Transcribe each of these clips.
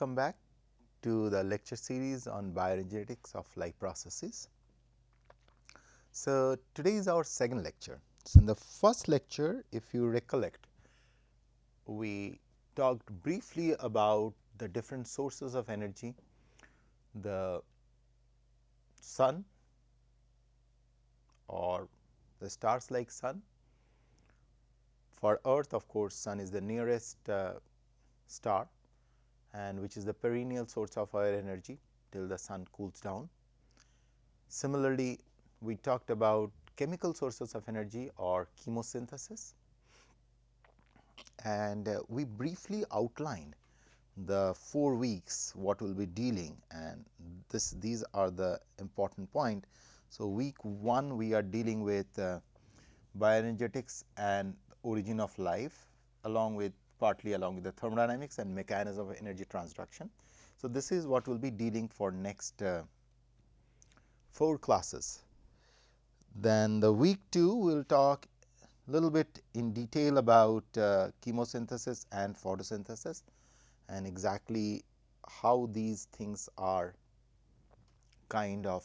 Welcome back to the lecture series on bioenergetics of life processes. So, today is our second lecture. So, in the first lecture, if you recollect, we talked briefly about the different sources of energy, the sun or the stars like sun. For earth, of course, sun is the nearest star, and which is the perennial source of our energy till the sun cools down. Similarly, we talked about chemical sources of energy or chemosynthesis, and we briefly outlined the 4 weeks what we will be dealing, and these are the important point. So, week 1 we are dealing with bioenergetics and origin of life, partly along with the thermodynamics and mechanism of energy transduction. So, this is what we will be dealing for next 4 classes. Then the week 2 we will talk a little bit in detail about chemosynthesis and photosynthesis, and exactly how these things are kind of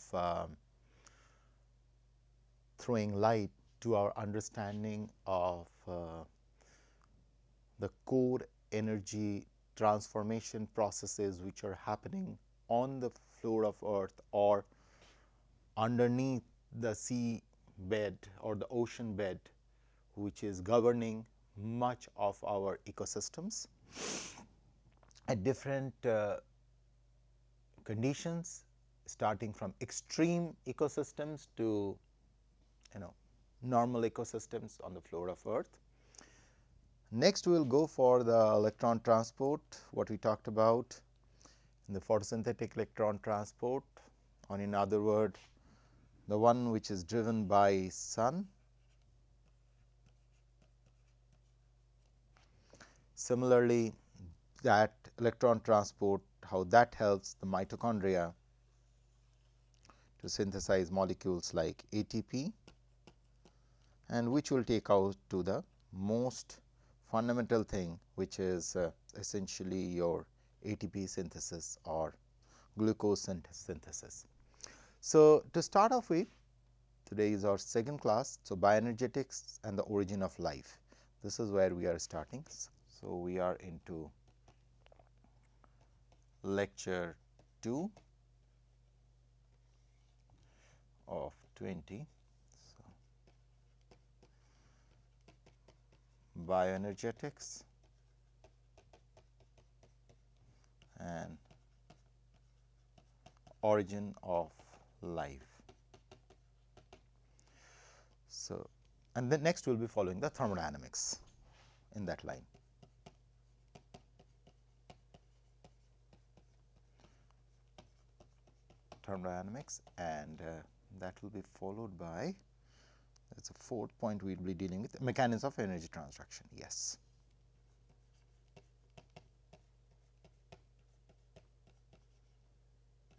throwing light to our understanding of the core energy transformation processes which are happening on the floor of earth or underneath the sea bed or the ocean bed, which is governing much of our ecosystems at different conditions, starting from extreme ecosystems to normal ecosystems on the floor of earth. Next, we will go for the electron transport, what we talked about in the photosynthetic electron transport, or in other word, the one which is driven by sun. Similarly, that electron transport, how that helps the mitochondria to synthesize molecules like ATP, and which will take out to the most fundamental thing, which is essentially your ATP synthesis or glucose synthesis. So, to start off with, today is our second class. So, bioenergetics and the origin of life. This is where we are starting. So, we are into lecture 2 of 20. So, bioenergetics and origin of life. So, and then next we will be following the thermodynamics in that line. Thermodynamics, and that will be followed by, that's a fourth point we will be dealing with, mechanism of energy transduction. Yes.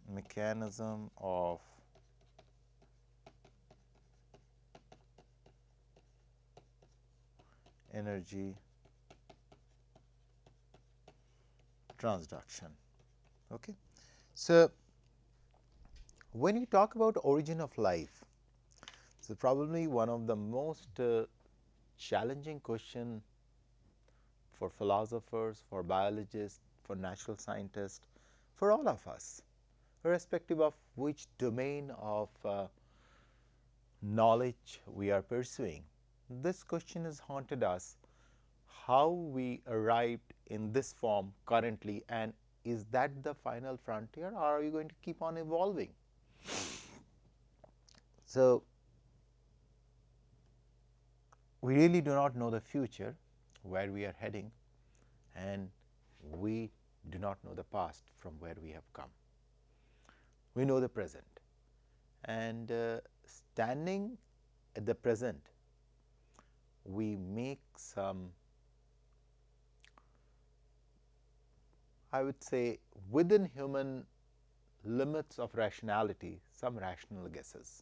Mechanism of energy transduction. Okay. So, when you talk about origin of life, so probably one of the most challenging question for philosophers, for biologists, for natural scientists, for all of us, irrespective of which domain of knowledge we are pursuing. This question has haunted us, how we arrived in this form currently, and is that the final frontier, or are we going to keep on evolving? So, we really do not know the future, where we are heading, and we do not know the past from where we have come. We know the present, and standing at the present, we make some, I would say, within human limits of rationality, some rational guesses.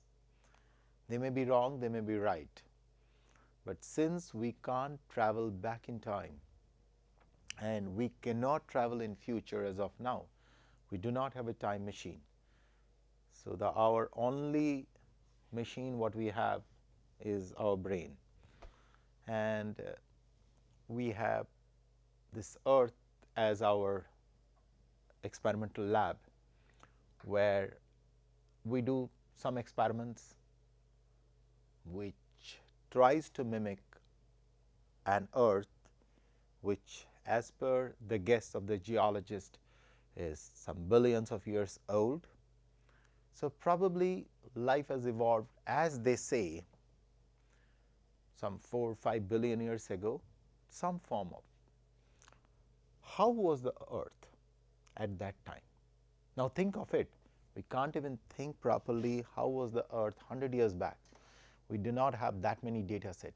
They may be wrong, they may be right, but since we can't travel back in time, and we cannot travel in future as of now. We do not have a time machine. So, our only machine what we have is our brain, and we have this earth as our experimental lab, where we do some experiments which tries to mimic an earth which, as per the guess of the geologist, is some billions of years old. So, probably life has evolved, as they say, some 4 or 5 billion years ago, some form of. How was the earth at that time? Now, think of it. We can't even think properly how was the earth 100 years back. We do not have that many data set.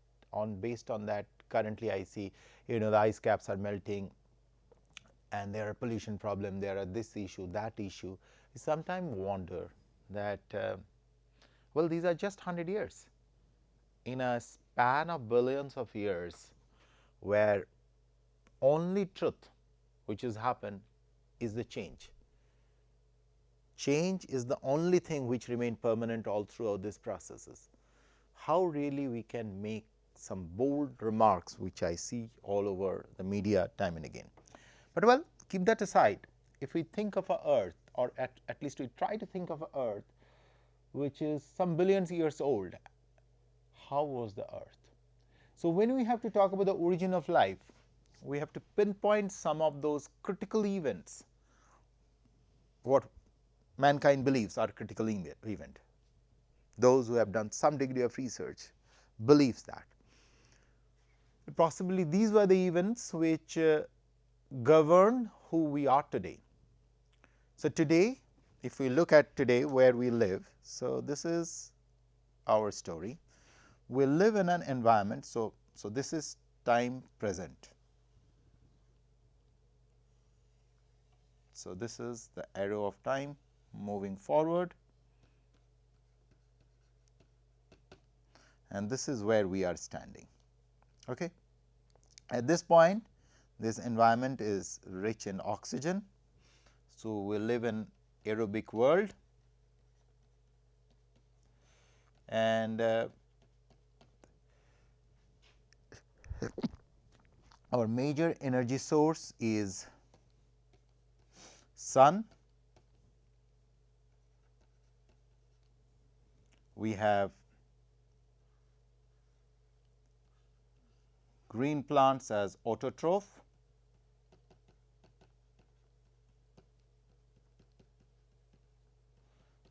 Based on that, currently I see, the ice caps are melting, and there are pollution problem, there are this issue, that issue. We sometimes wonder that, well, these are just 100 years. In a span of billions of years, where only truth which has happened is the change. Change is the only thing which remained permanent all throughout these processes. How really we can make some bold remarks which I see all over the media time and again. But well, keep that aside. If we think of a earth, or at least we try to think of a earth which is some billions years old, how was the earth? So, when we have to talk about the origin of life, we have to pinpoint some of those critical events, what mankind believes are critical event. Those who have done some degree of research believes that. Possibly these were the events which govern who we are today. So, today, if we look at today where we live, so this is our story. We live in an environment. So, this is time present. So, this is the arrow of time moving forward, and this is where we are standing. Okay. At this point, this environment is rich in oxygen. So, we live in aerobic world, and our major energy source is sun. We have green plants as autotroph,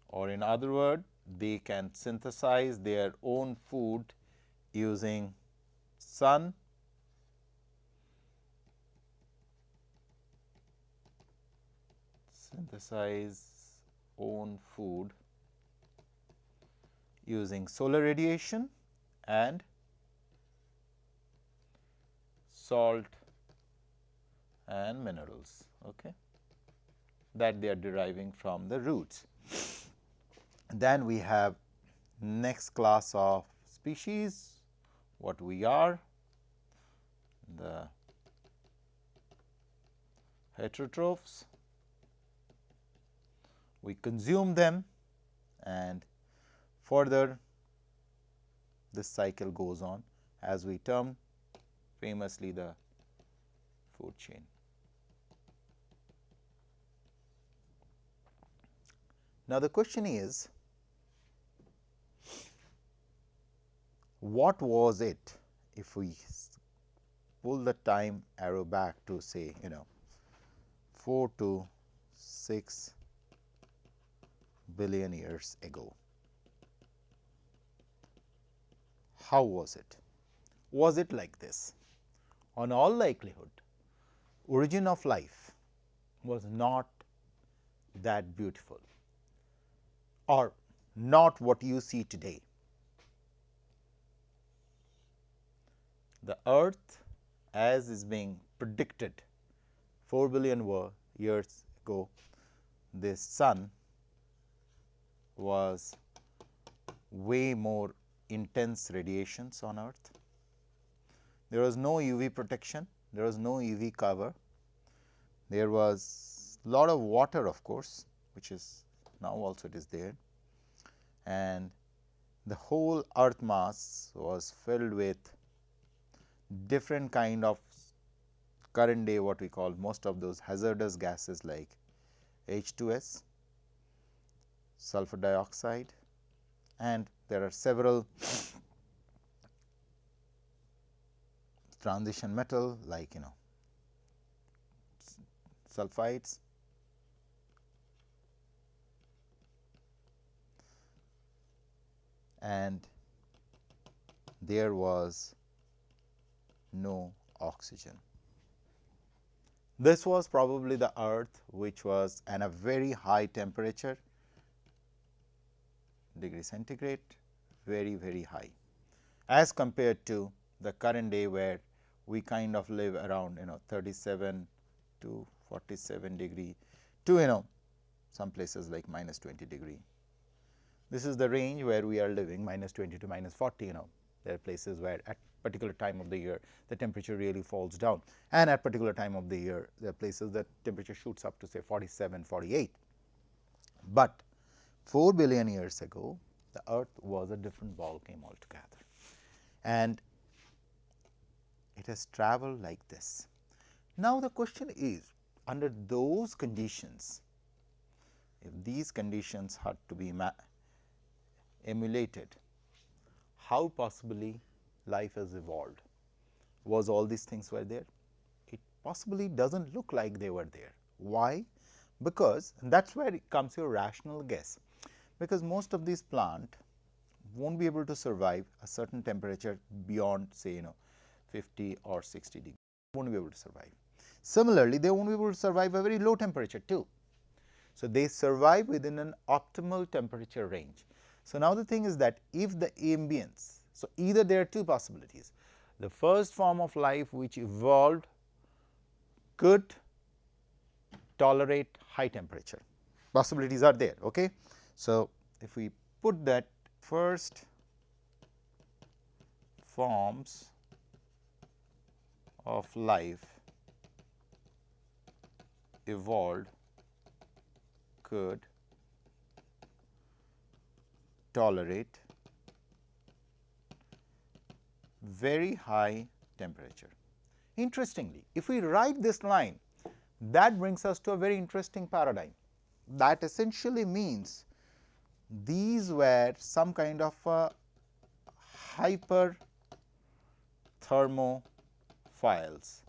or in other words, they can synthesize their own food using sun, using solar radiation and salt and minerals, okay, that they are deriving from the roots. Then we have next class of species, what we are, the heterotrophs. We consume them, and further this cycle goes on, as we term famously the food chain. Now, the question is, what was it if we pull the time arrow back to say 4 to 6 billion years ago? How was it? Was it like this? On all likelihood, origin of life was not that beautiful, or not what you see today. The earth, as is being predicted 4 billion years ago, this sun was way more intense radiations on earth. There was no UV protection there was no UV cover, there was lot of water of course, which is now also it is there, and the whole earth mass was filled with different kind of current day what we call most of those hazardous gases like H2S, sulfur dioxide, and there are several transition metal like sulfides, and there was no oxygen. This was probably the earth which was at a very high temperature, degree centigrade, very high, as compared to the current day where we kind of live around 37 to 47 degree to some places like minus 20 degree. This is the range where we are living, minus 20 to minus 40. There are places where at particular time of the year the temperature really falls down, and at particular time of the year there are places that temperature shoots up to say 47, 48. But 4 billion years ago the earth was a different ball game altogether, and it has traveled like this. Now the question is, under those conditions, if these conditions had to be emulated, how possibly life has evolved? Was all these things were there? It possibly doesn't look like they were there. Why? Because that is where it comes your rational guess, because most of these plant won't be able to survive a certain temperature beyond say 50 or 60 degrees, won't be able to survive. Similarly, they won't be able to survive a very low temperature too. So they survive within an optimal temperature range. So now the thing is that if the ambience, so either there are two possibilities. The first form of life which evolved could tolerate high temperature. Possibilities are there. Okay? So if we put that first forms of life evolved could tolerate very high temperature. Interestingly, if we write this line, that brings us to a very interesting paradigm. That essentially means these were some kind of a hyperthermophiles.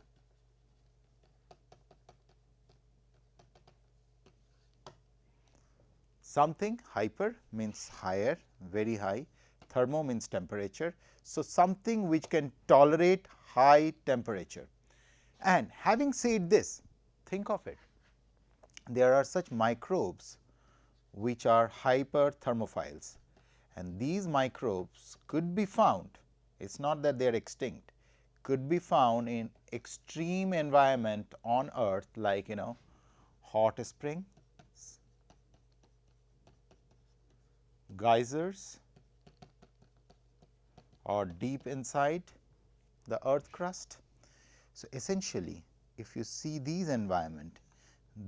Something hyper means higher, very high, thermo means temperature. So, something which can tolerate high temperature. And having said this, think of it, there are such microbes which are hyperthermophiles, and these microbes could be found, it is not that they are extinct, could be found in extreme environment on earth like hot spring, geysers, or deep inside the earth crust. So, essentially if you see these environment,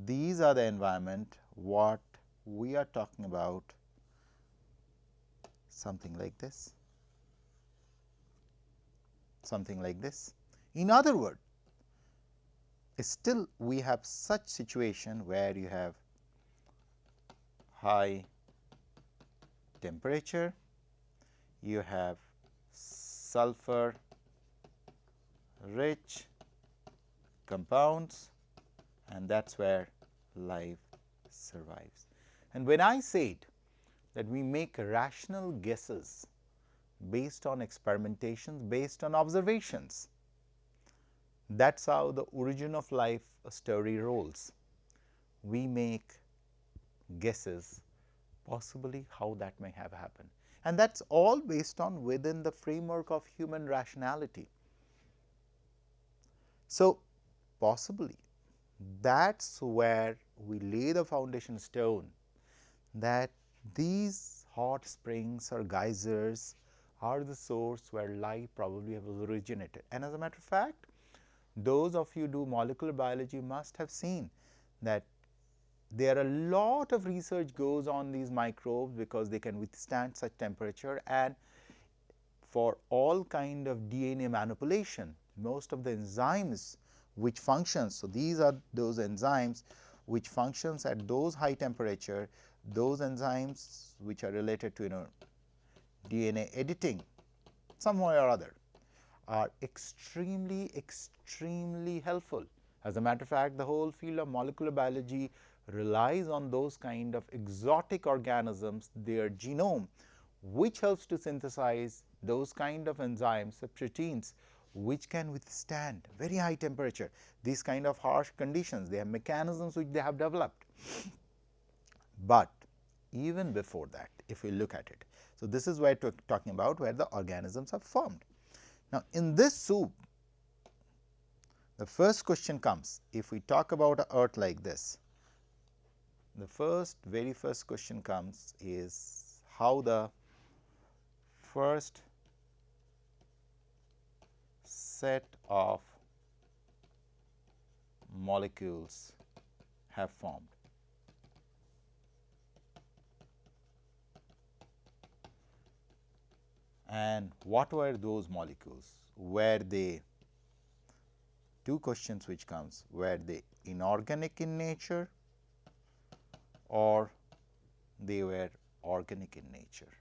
these are the environment what we are talking about, something like this, something like this. In other words, still we have such situation where you have high temperature, you have sulfur rich compounds, and that is where life survives. And when I said that we make rational guesses based on experimentations, based on observations, that is how the origin of life story rolls. We make guesses possibly how that may have happened, and that is all based on within the framework of human rationality. So, possibly that is where we lay the foundation stone that these hot springs or geysers are the source where life probably has originated. And as a matter of fact, those of you who do molecular biology must have seen that there are a lot of research goes on these microbes because they can withstand such temperature, and for all kind of DNA manipulation, most of the enzymes which functions. So, these are those enzymes which functions at those high temperature, those enzymes which are related to DNA editing some way or other are extremely helpful. As a matter of fact, the whole field of molecular biology relies on those kind of exotic organisms, their genome, which helps to synthesize those kind of enzymes, the proteins, which can withstand very high temperature, these kind of harsh conditions. They have mechanisms which they have developed. But even before that, if we look at it, so this is where talking about where the organisms are formed. Now, in this soup, the first question comes, if we talk about a earth like this, the very first question comes is how the first set of molecules have formed. And what were those molecules? Were they, two questions which comes, were they inorganic in nature or they were organic in nature?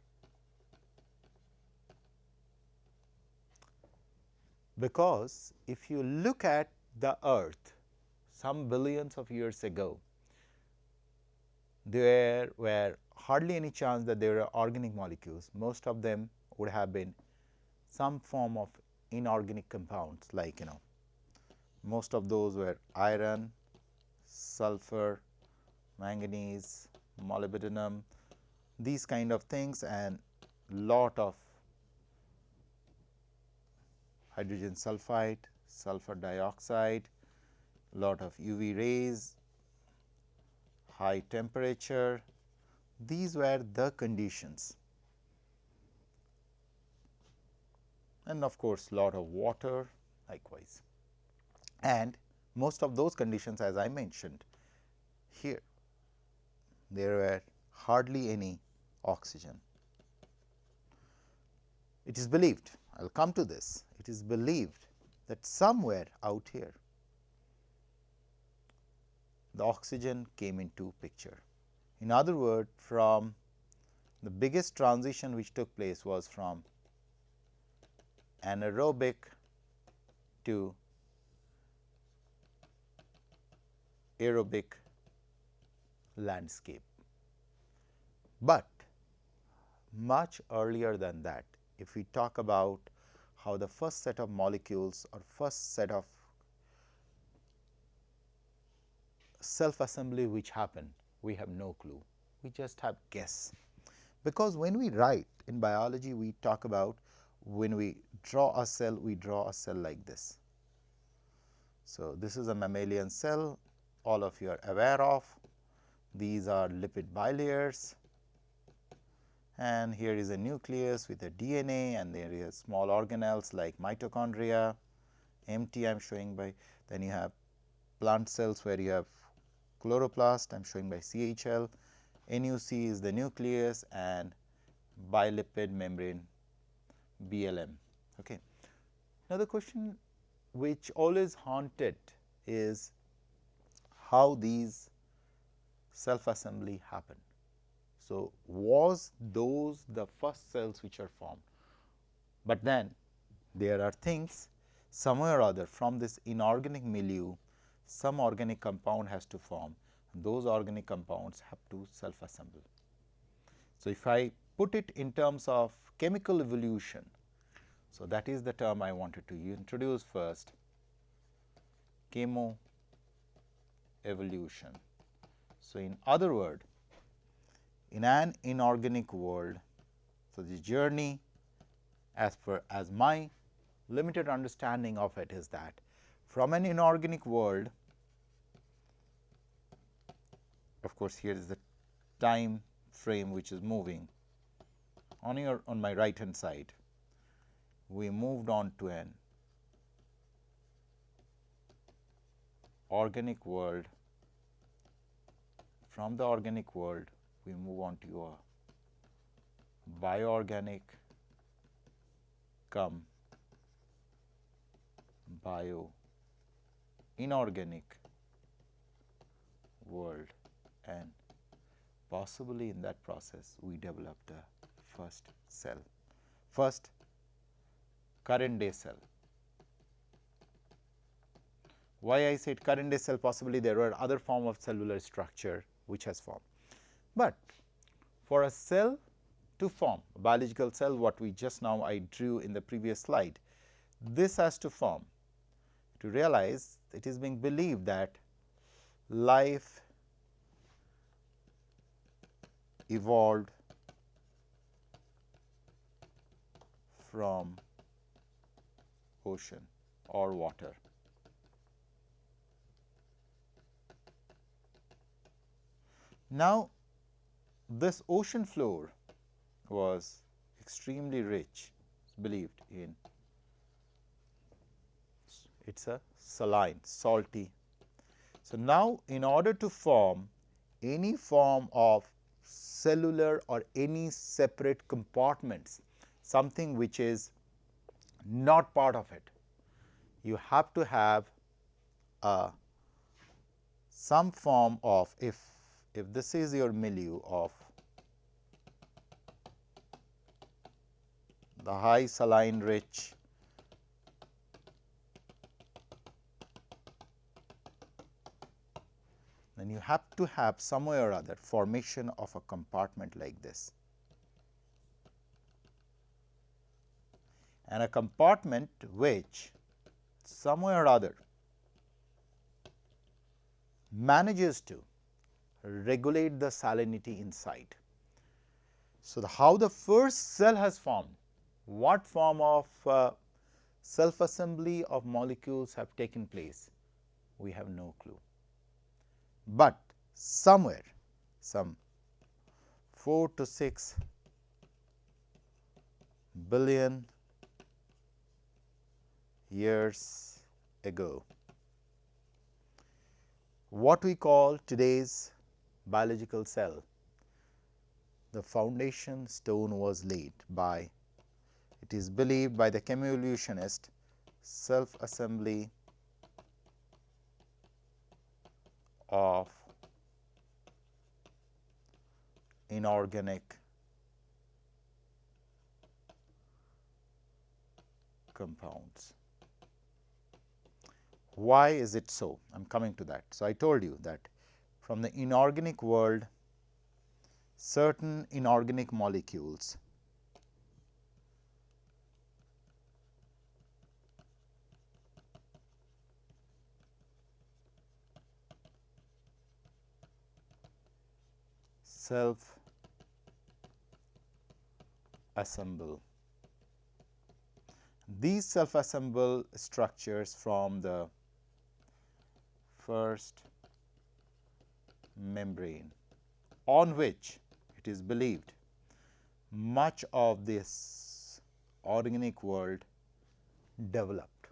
Because if you look at the earth some billions of years ago, there were hardly any chance that there were organic molecules. Most of them would have been some form of inorganic compounds, like most of those were iron, sulfur, manganese, molybdenum, these kind of things, and lot of hydrogen sulfide, sulfur dioxide, lot of UV rays, high temperature. These were the conditions, and of course, lot of water likewise, and most of those conditions, as I mentioned here, there were hardly any oxygen. It is believed, I will come to this, it is believed that somewhere out here the oxygen came into picture. In other words, from the biggest transition which took place was from anaerobic to aerobic landscape. But much earlier than that, if we talk about how the first set of molecules or first set of self assembly which happened, we have no clue, we just have guess. Because when we write in biology, we talk about when we draw a cell, we draw a cell like this. So, this is a mammalian cell, all of you are aware of. These are lipid bilayers, and here is a nucleus with a DNA, and there is small organelles like mitochondria, empty I am showing by, then you have plant cells where you have chloroplast, I am showing by CHL, NUC is the nucleus, and bilipid membrane BLM. Okay. Now, the question which always haunted is how these self assembly happen. So, was those the first cells which are formed, but then there are things somewhere or other from this inorganic milieu, some organic compound has to form, those organic compounds have to self assemble. So, if I put it in terms of chemical evolution, so that is the term I wanted to introduce first, chemo evolution. So, in other words, in an inorganic world, so the journey as my limited understanding of it is that from an inorganic world, of course, here is the time frame which is moving on my right hand side, we moved on to an organic world. From the organic world, we move on to a bioorganic come bio inorganic world, and possibly in that process we develop the first cell, first current day cell. Why I said current day cell? Possibly there were other form of cellular structure which has formed, but for a cell to form, a biological cell, what we just now I drew in the previous slide, this has to form. To realize, it is being believed that life evolved from ocean or water. Now, this ocean floor was extremely rich, believed in. It is a saline, salty. So, now in order to form any form of cellular or any separate compartments, something which is not part of it, you have to have some form of, if this is your milieu of the high saline rich then you have to have some way or other formation of a compartment like this, and a compartment which some way or other manages to regulate the salinity inside. So, how the first cell has formed, what form of self assembly of molecules have taken place, we have no clue, but somewhere some 4 to 6 billion years ago, what we call today's biological cell, the foundation stone was laid by, it is believed by the chemoevolutionist, self assembly of inorganic compounds. Why is it so? I am coming to that. So, I told you that from the inorganic world, certain inorganic molecules self assemble. These self assemble structures from the first membrane, on which it is believed much of this organic world developed,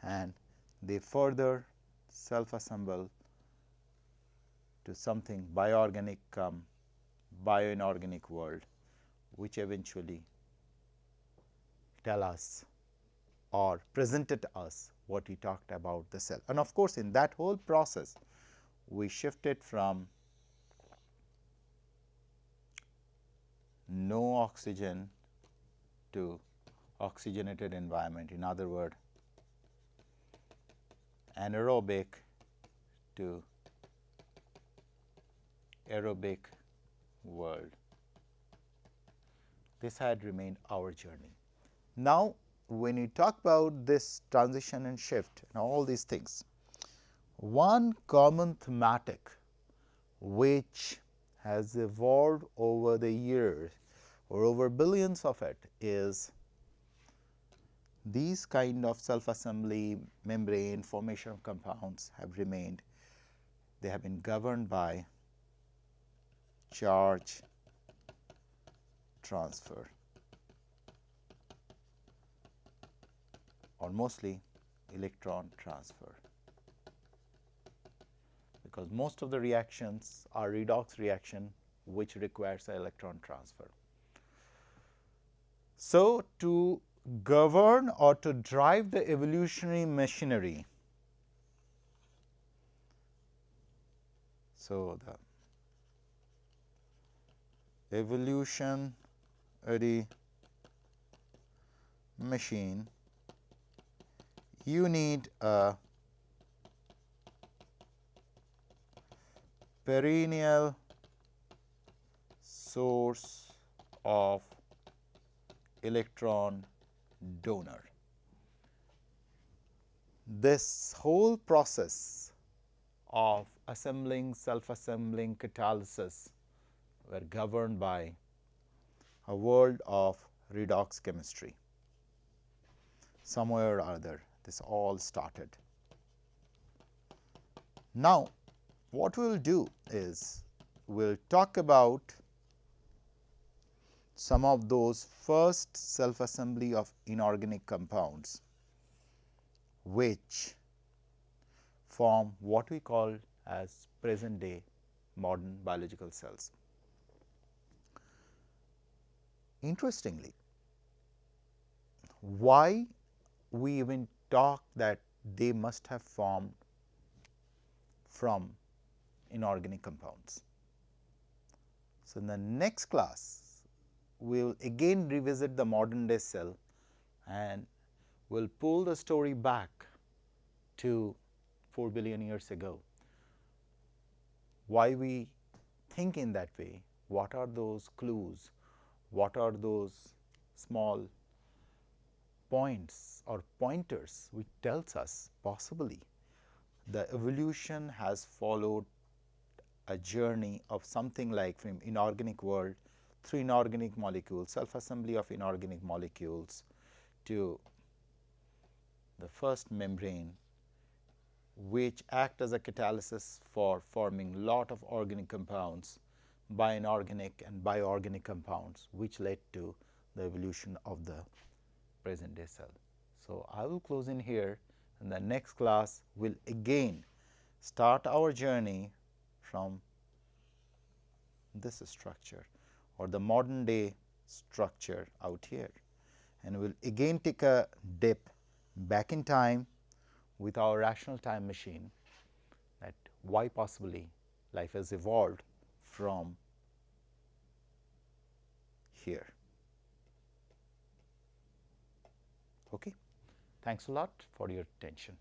and they further self assemble to something bioorganic bioinorganic world, which eventually tell us or presented us what we talked about the cell. And of course, in that whole process we shifted from no oxygen to oxygenated environment, in other words anaerobic to aerobic world. This had remained our journey. Now, when you talk about this transition and shift and all these things, one common thematic which has evolved over the years or over billions of it is these kind of self assembly, membrane, formation of compounds have remained. They have been governed by charge transfer, or mostly electron transfer. because most of the reactions are redox reaction which requires electron transfer. So, to govern or to drive the evolutionary machinery, so the evolutionary machine, you need a perennial source of electron donor. This whole process of assembling, self-assembling catalysis were governed by a world of redox chemistry. Somewhere or other, this all started. Now, what we will do is we will talk about some of those first self-assembly of inorganic compounds which form what we call as present day modern biological cells. Interestingly, why we even talk that they must have formed from inorganic compounds. So, in the next class, we will again revisit the modern day cell and we will pull the story back to 4 billion years ago. Why we think in that way, what are those clues, what are those small points or pointers which tells us possibly the evolution has followed a journey of something like from inorganic world through inorganic molecules, self-assembly of inorganic molecules to the first membrane which act as a catalysis for forming lot of organic compounds, bioinorganic and bioorganic compounds which led to the evolution of the present day cell. So, I will close in here, and the next class will again start our journey from this structure or the modern day structure out here, and we will again take a dip back in time with our rational time machine, that why possibly life has evolved from here. Okay. Thanks a lot for your attention.